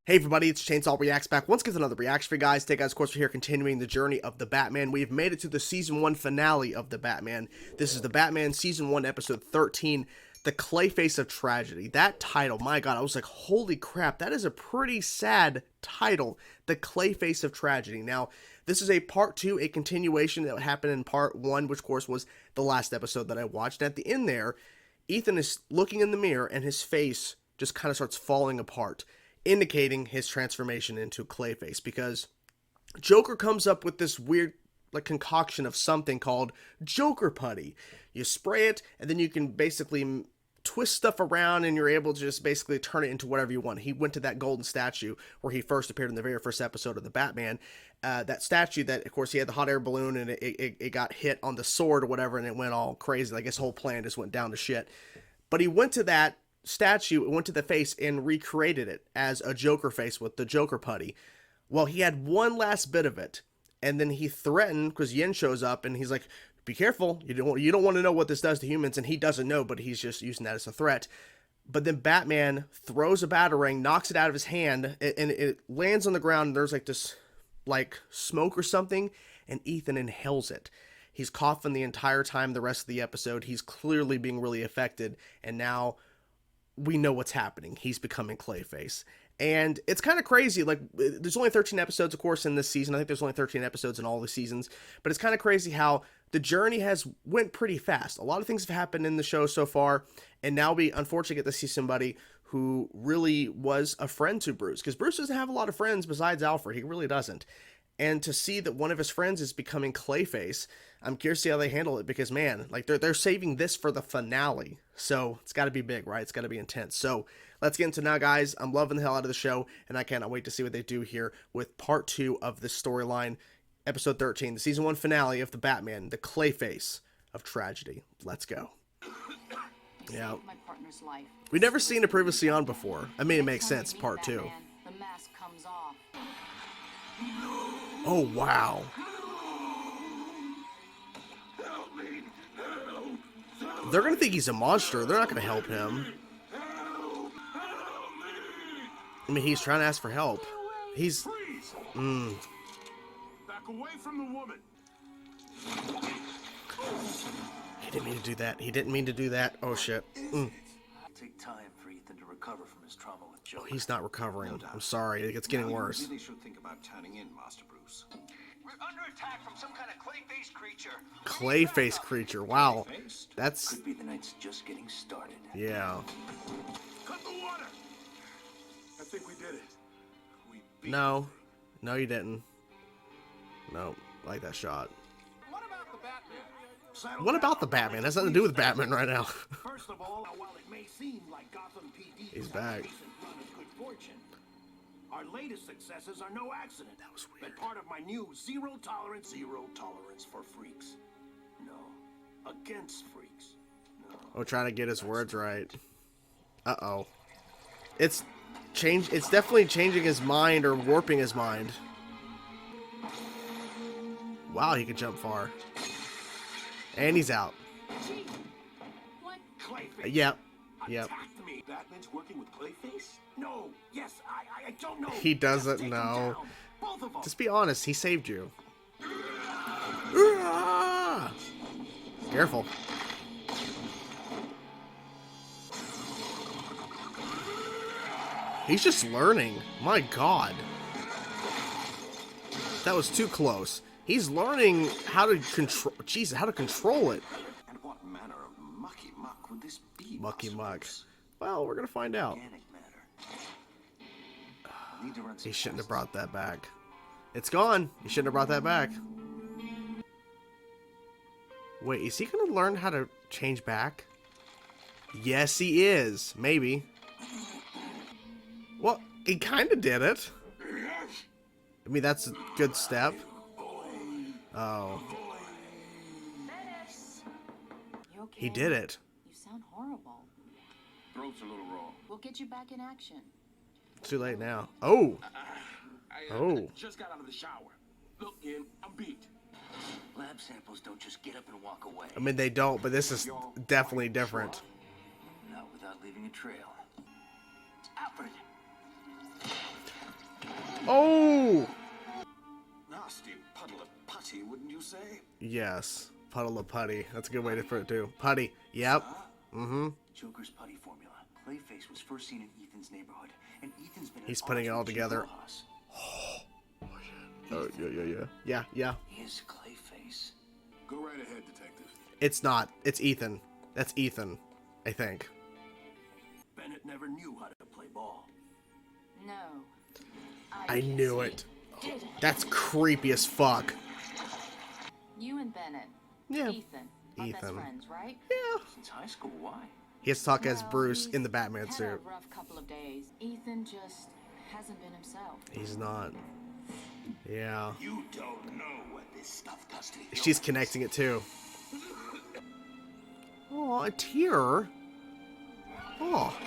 Hey everybody, it's Chainsaw Reacts back once again with another reaction for you guys. Today guys, of course, we're here continuing the journey of the Batman. We've made it to the Season 1 finale of the Batman. This is the Batman Season 1 Episode 13, The Clayface of Tragedy. That title, my god, I was like, holy crap, that is a pretty sad title, The Clayface of Tragedy. Now, this is a part 2, a continuation that happened in part 1, which of course was the last episode that I watched. And at the end there, Ethan is looking in the mirror and his face just kind of starts falling apart, indicating his transformation into Clayface, because Joker comes up with this weird concoction of something called Joker Putty. You spray it and then you can basically twist stuff around and you're able to just basically turn it into whatever you want. He went to that golden statue where he first appeared in the very first episode of the Batman. That statue that, of course, he had the hot air balloon and it got hit on the sword or whatever and it went all crazy. Like his whole plan just went down to shit. But he went to that statue, went to the face and recreated it as a Joker face with the Joker Putty. Well, he had one last bit of it, and then he threatened, because Yen shows up and he's like, be careful, you don't want to know what this does to humans, and he doesn't know, but he's just using that as a threat. But then Batman throws a batarang, knocks it out of his hand, and it lands on the ground, and there's like this smoke or something, and Ethan inhales it. He's coughing the entire time the rest of the episode. He's clearly being really affected, and now we know what's happening. He's becoming Clayface. And it's kind of crazy. Like, there's only 13 episodes, of course, in this season. I think there's only 13 episodes in all the seasons. But it's kind of crazy how the journey has went pretty fast. A lot of things have happened in the show so far. And now we, unfortunately, get to see somebody who really was a friend to Bruce. Because Bruce doesn't have a lot of friends besides Alfred. He really doesn't. And to see that one of his friends is becoming Clayface, I'm curious to see how they handle it, because, man, like, they're saving this for the finale. So it's got to be big, right? It's got to be intense. So let's get into it now, guys. I'm loving the hell out of the show, and I cannot wait to see what they do here with part 2 of this storyline, episode 13, the season 1 finale of the Batman, the Clayface of Tragedy. Let's go. Yeah. We've never seen it previously on before. I mean, it makes sense, part 2. The mask comes off. Oh, wow. They're going to think he's a monster. They're not going to help him. I mean, he's trying to ask for help. He's... Back away from the woman. He didn't mean to do that. He didn't mean to do that. Oh, shit. Take time for Ethan to recover from his trauma with Joker. Oh, he's not recovering. I'm sorry. It's getting worse. You really should think about turning in, Master Bruce. We're under attack from some kind of Clayface creature. Clayface creature. Wow. That's... Could be the night's just getting started. Yeah. Cut the water. I think we did it. We beat No. No, you didn't. No. I like that shot. What about the Batman? What about the Batman? That's nothing to do with Batman right now. First of all, while it may seem like Gotham PD He's is back. a recent run of good fortune, our latest successes are no accident. That was weird. But part of my new zero tolerance for freaks. No, against freaks. No. Oh, trying to get his words right. Uh-oh. It's definitely changing his mind or warping his mind. Wow, he can jump far. And he's out. Clayface. Yep. Attacked me. Batman's working with Clayface? No. Yes, I don't know. He doesn't Just take him know. down. Both of them. Just be honest, he saved you. Careful. He's just learning. My god. That was too close. He's learning how to control... Jesus, how to control it. And what manner of mucky muck would this be? Mucky Master muck. Bruce? Well, we're gonna find out. Organic matter. Need to run some He shouldn't have tests. brought that back. It's gone. He shouldn't have brought that back. Wait, is he gonna learn how to change back? Yes, he is. Maybe. Well, he kind of did it. I mean, that's a good step. Oh. You okay? He did it. You sound horrible. Throat's a little raw. We'll get you back in action. Too late now. Oh. I just got out of the shower. Look, Ian, I'm beat. Lab samples don't just get up and walk away. I mean, they don't, but this is definitely different. Not without leaving a trail. Alfred! Oh! Nasty puddle of putty, wouldn't you say? Yes. Puddle of putty. That's a good way to put it, too. Putty. Yep. Mm-hmm. Joker's putty formula. Clayface was first seen in Ethan's neighborhood, and Ethan's been. He's putting it all together. Oh, yeah. Is Clayface. Go right ahead, detective. It's not. It's Ethan. That's Ethan, I think. Bennett never knew how to play ball. No. I guess knew he it. didn't. That's creepy as fuck. You and Bennett. Yeah. Ethan. Are best Ethan. friends, right? Yeah. Since high school, why? He has to talk as Well, Bruce he's in the Batman had suit. a rough couple of days. Ethan just hasn't been himself. He's not. Yeah. You don't know what this stuff does to you. She's connecting it too. Oh, a tear. Oh,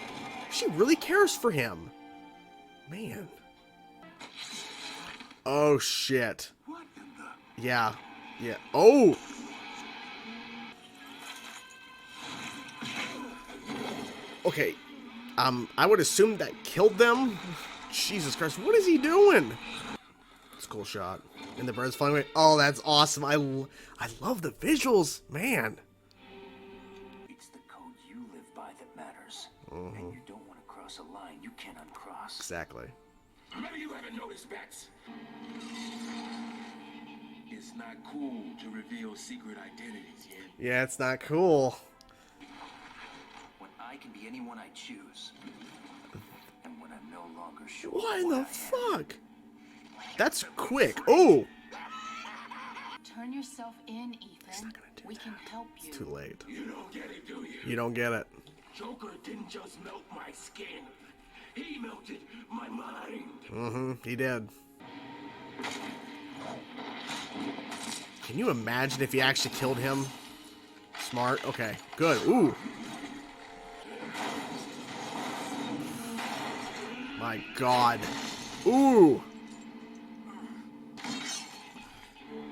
she really cares for him. Man. Oh, shit. What in the... Yeah. Yeah. Oh! Okay. I would assume that killed them. Jesus Christ, what is he doing? It's a cool shot. And the bird's flying away. Oh, that's awesome. I love the visuals, man. It's the code you live by that matters. And you don't want to cross a line you can't uncross. Exactly. Maybe you haven't noticed, Bats. It's not cool to reveal secret identities yet. Yeah, it's not cool. When I can be anyone I choose. And when I'm no longer sure. What in what the I am. fuck? That's quick. Oh! Turn yourself in, Ethan. not gonna do We can help you. It's too late. You don't get it, do you? You don't get it. Joker didn't just melt my skin. He melted my mind. Mm-hmm, he did. Can you imagine if he actually killed him? Smart. Okay, good. Ooh. My God. Ooh.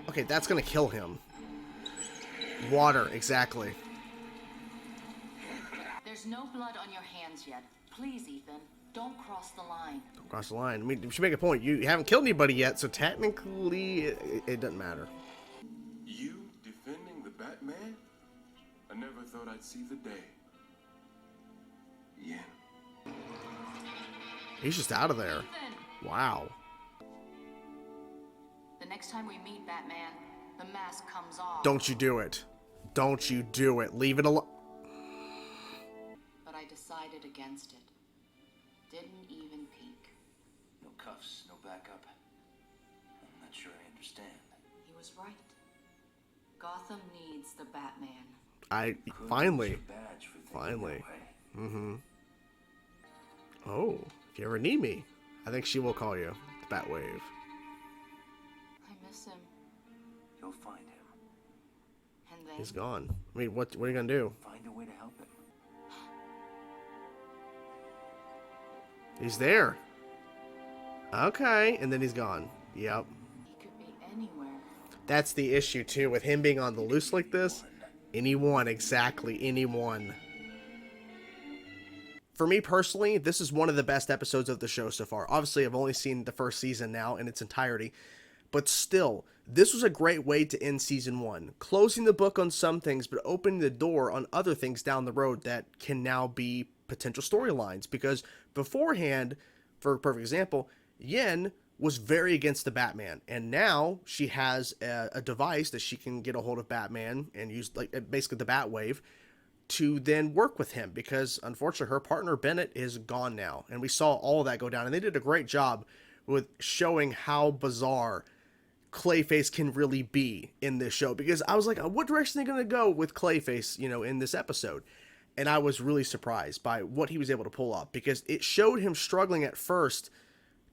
Okay, that's gonna kill him. Water, exactly. There's no blood on your hands yet. Please, Ethan, don't cross the line. Don't cross the line. I mean, you should make a point. You haven't killed anybody yet, so technically, it doesn't matter. You defending the Batman? I never thought I'd see the day. Yeah. He's just out of there. Ethan! Wow. The next time we meet Batman, the mask comes off. Don't you do it. Don't you do it. Leave it alone. But I decided against it. Didn't even peek. No cuffs, no backup. I'm not sure I understand. He was right. Gotham needs the Batman. Could Finally. use your badge for thinking Finally. that way. Oh, if you ever need me, I think she will call you. The Batwave. I miss him. You'll find him. And then He's gone. I mean, what are you gonna do? Find a way to help him. He's there. Okay, and then he's gone. Yep. he could be anywhere. That's the issue too with him being on the loose like this. Anyone, exactly, anyone. For me personally, this is one of the best episodes of the show so far. Obviously, I've only seen the first season now in its entirety, but still, this was a great way to end season 1. Closing the book on some things, but opening the door on other things down the road that can now be potential storylines. Because beforehand, for a perfect example, Yen was very against the Batman, and now she has a device that she can get a hold of Batman and use, like, basically the Batwave to then work with him, because unfortunately her partner Bennett is gone now, and we saw all of that go down, and they did a great job with showing how bizarre Clayface can really be in this show, because I was like, what direction are they going to go with Clayface, you know, in this episode? And I was really surprised by what he was able to pull off, because it showed him struggling at first,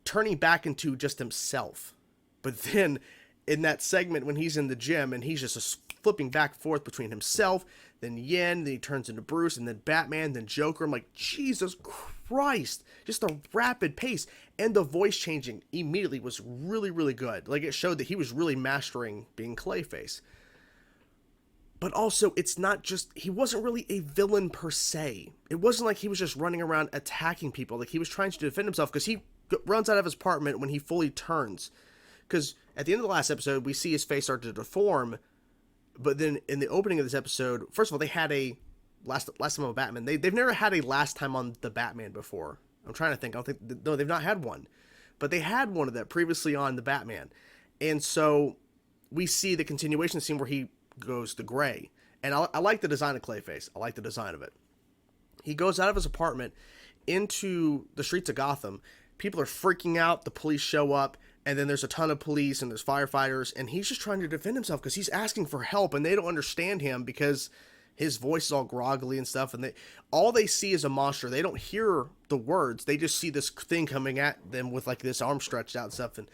turning back into just himself. But then in that segment when he's in the gym and he's just flipping back and forth between himself, then Yen, then he turns into Bruce, and then Batman, then Joker. I'm like, Jesus Christ, just a rapid pace. And the voice changing immediately was really, really good. Like, it showed that he was really mastering being Clayface. But also, it's not just, he wasn't really a villain per se. It wasn't like he was just running around attacking people. Like, he was trying to defend himself, because he runs out of his apartment when he fully turns. Because at the end of the last episode, we see his face start to deform. But then in the opening of this episode, first of all, they had a last time on Batman. They've never had a last time on the Batman before. I'm trying to think. No, they've not had one. But they had one of that previously on the Batman. And so we see the continuation scene where he goes to gray. And I like the design of Clayface. I like the design of it. He goes out of his apartment into the streets of Gotham. People are freaking out. The police show up. And then there's a ton of police and there's firefighters. And he's just trying to defend himself because he's asking for help. And they don't understand him because his voice is all groggly and stuff. And all they see is a monster. They don't hear the words. They just see this thing coming at them with like this arm stretched out and stuff. And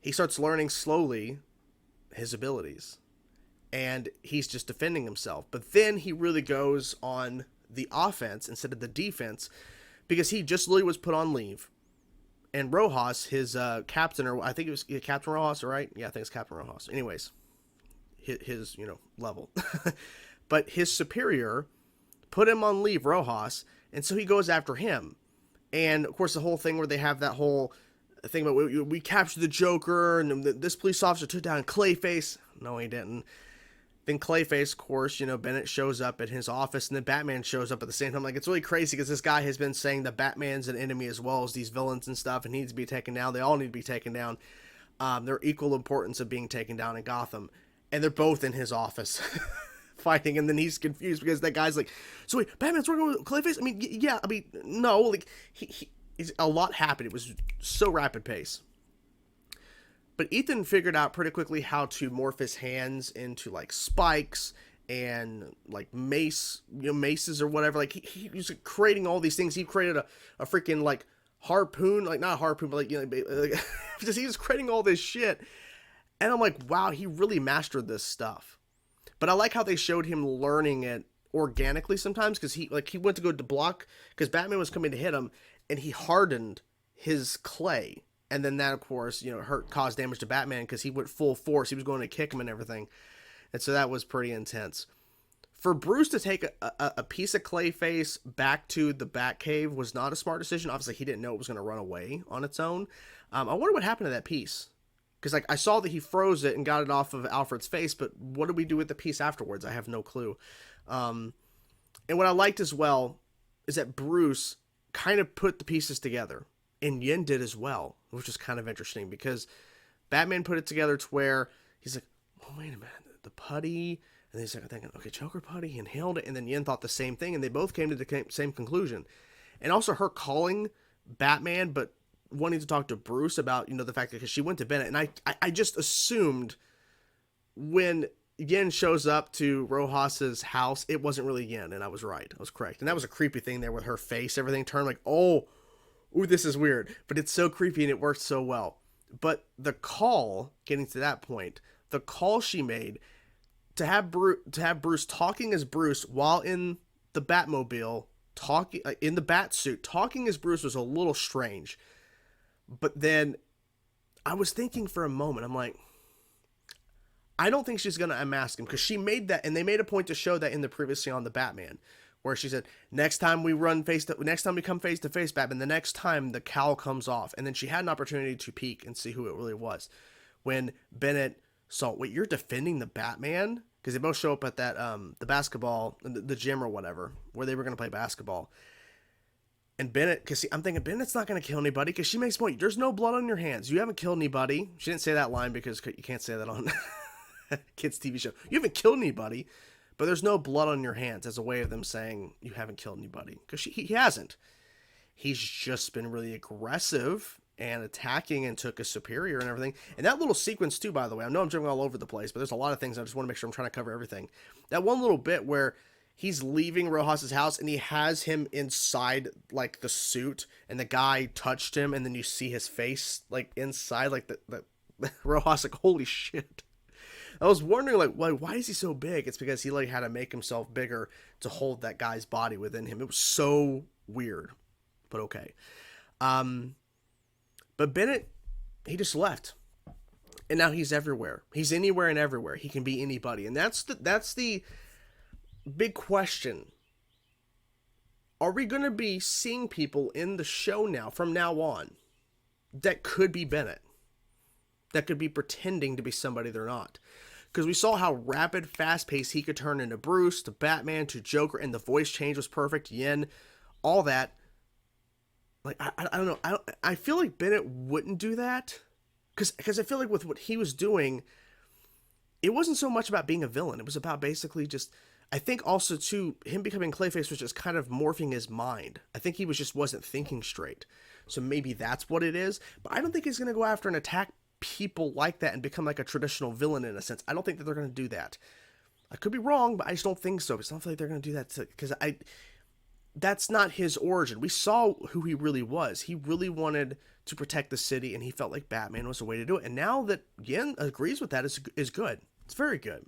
he starts learning slowly his abilities. And he's just defending himself. But then he really goes on the offense instead of the defense because he just literally was put on leave. And Rojas, his captain, or I think it was Captain Rojas, right? Yeah, I think it's Captain Rojas. Anyways, his level. But his superior put him on leave, Rojas, and so he goes after him. And, of course, the whole thing where they have that whole thing about we captured the Joker, and this police officer took down Clayface. No, he didn't. Then Clayface, of course, Bennett shows up at his office, and then Batman shows up at the same time. Like, it's really crazy because this guy has been saying that Batman's an enemy as well as these villains and stuff, and needs to be taken down. They all need to be taken down. They're equal importance of being taken down in Gotham. And they're both in his office fighting, and then he's confused because that guy's like, so wait, Batman's working with Clayface? I mean, yeah, no, like, he's a lot happened. It was so rapid pace. But Ethan figured out pretty quickly how to morph his hands into like spikes and like maces or whatever. Like he was creating all these things. He created a freaking like harpoon, like not a harpoon, but like, just he was creating all this shit. And I'm like, wow, he really mastered this stuff. But I like how they showed him learning it organically sometimes because he went to go to block because Batman was coming to hit him and he hardened his clay. And then that, of course, caused damage to Batman because he went full force. He was going to kick him and everything. And so that was pretty intense. For Bruce to take a piece of Clayface back to the Batcave was not a smart decision. Obviously, he didn't know it was going to run away on its own. I wonder what happened to that piece. Because I saw that he froze it and got it off of Alfred's face, but what did we do with the piece afterwards? I have no clue. And what I liked as well is that Bruce kind of put the pieces together. And Yin did as well, which is kind of interesting because Batman put it together to where he's like, oh, wait a minute, the putty. And he's like, thinking, okay, Joker putty, he inhaled it. And then Yin thought the same thing. And they both came to the same conclusion. And also her calling Batman, but wanting to talk to Bruce about, the fact that because she went to Bennett. And I just assumed when Yin shows up to Rojas's house, it wasn't really Yin. And I was right. I was correct. And that was a creepy thing there with her face, everything turned like, ooh, this is weird, but it's so creepy and it worked so well. But the call, getting to that point, the call she made to have Bruce talking as Bruce while in the Batmobile, talking in the bat suit, talking as Bruce was a little strange. But then I was thinking for a moment, I'm like, I don't think she's going to unmask him because she made that, and they made a point to show that in the previously on the Batman. Where she said, next time we come face to face, Batman, the next time the cowl comes off. And then she had an opportunity to peek and see who it really was. When Bennett saw, wait, you're defending the Batman? Because they both show up at that, the basketball, the gym or whatever, where they were going to play basketball. And Bennett, because I'm thinking, Bennett's not going to kill anybody, because she makes a point, there's no blood on your hands. You haven't killed anybody. She didn't say that line because you can't say that on kids' TV show. You haven't killed anybody. But there's no blood on your hands as a way of them saying you haven't killed anybody. Because he hasn't. He's just been really aggressive and attacking and took a superior and everything. And that little sequence too, by the way, I know I'm jumping all over the place, but there's a lot of things. I just want to make sure I'm trying to cover everything. That one little bit where he's leaving Rojas's house and he has him inside like the suit and the guy touched him and then you see his face like inside like the Rojas, like, holy shit. I was wondering, like, why is he so big? It's because he, like, had to make himself bigger to hold that guy's body within him. It was so weird, but okay. But Bennett, he just left. And now he's everywhere. He's anywhere and everywhere. He can be anybody. And that's the big question. Are we going to be seeing people in the show now, from now on? that could be Bennett, that could be pretending to be somebody they're not. Because we saw how rapid, fast-paced he could turn into Bruce, to Batman, to Joker, and the voice change was perfect. Yin, all that. Like, I don't know. I feel like Bennett wouldn't do that. Because I feel like with what he was doing, it wasn't so much about being a villain. It was about basically just... I think also, too, him becoming Clayface was just kind of morphing his mind. I think he wasn't thinking straight. So maybe that's what it is. But I don't think he's going to go after and attack people like that and become like a traditional villain in a sense. I don't think that they're going to do that. I could be wrong, but I just don't think so. It's not like they're going to do that because that's not his origin. We saw who he really was. He really wanted to protect the city, and he felt like Batman was a way to do it. And now that Yen agrees with that, is good. It's very good.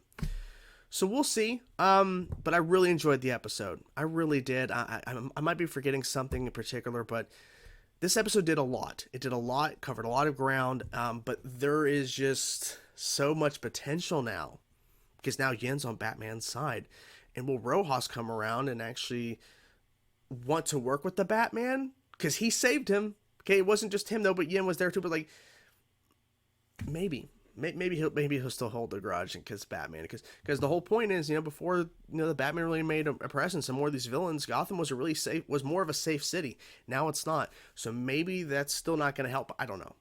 So we'll see. But I really enjoyed the episode. I really did. I might be forgetting something in particular, but this episode did a lot. It did a lot, covered a lot of ground, but there is just so much potential now because now Yen's on Batman's side. And will Rojas come around and actually want to work with the Batman? Because he saved him. Okay, it wasn't just him, though, but Yen was there too. But, like, maybe he'll still hold the grudge because Batman. Because the whole point is, before the Batman really made a presence and more of these villains, Gotham was more of a safe city. Now it's not. So maybe that's still not going to help. I don't know.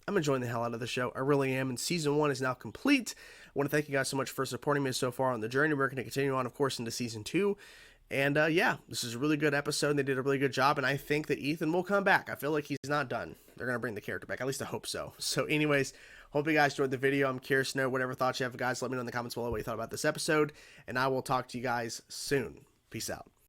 I'm enjoying the hell out of the show. I really am. And season 1 is now complete. I want to thank you guys so much for supporting me so far on the journey. We're going to continue on, of course, into season 2. And yeah, this is a really good episode. They did a really good job. And I think that Ethan will come back. I feel like he's not done. They're going to bring the character back. At least I hope so. So anyways, hope you guys enjoyed the video. I'm curious to know whatever thoughts you have, guys. Let me know in the comments below what you thought about this episode. And I will talk to you guys soon. Peace out.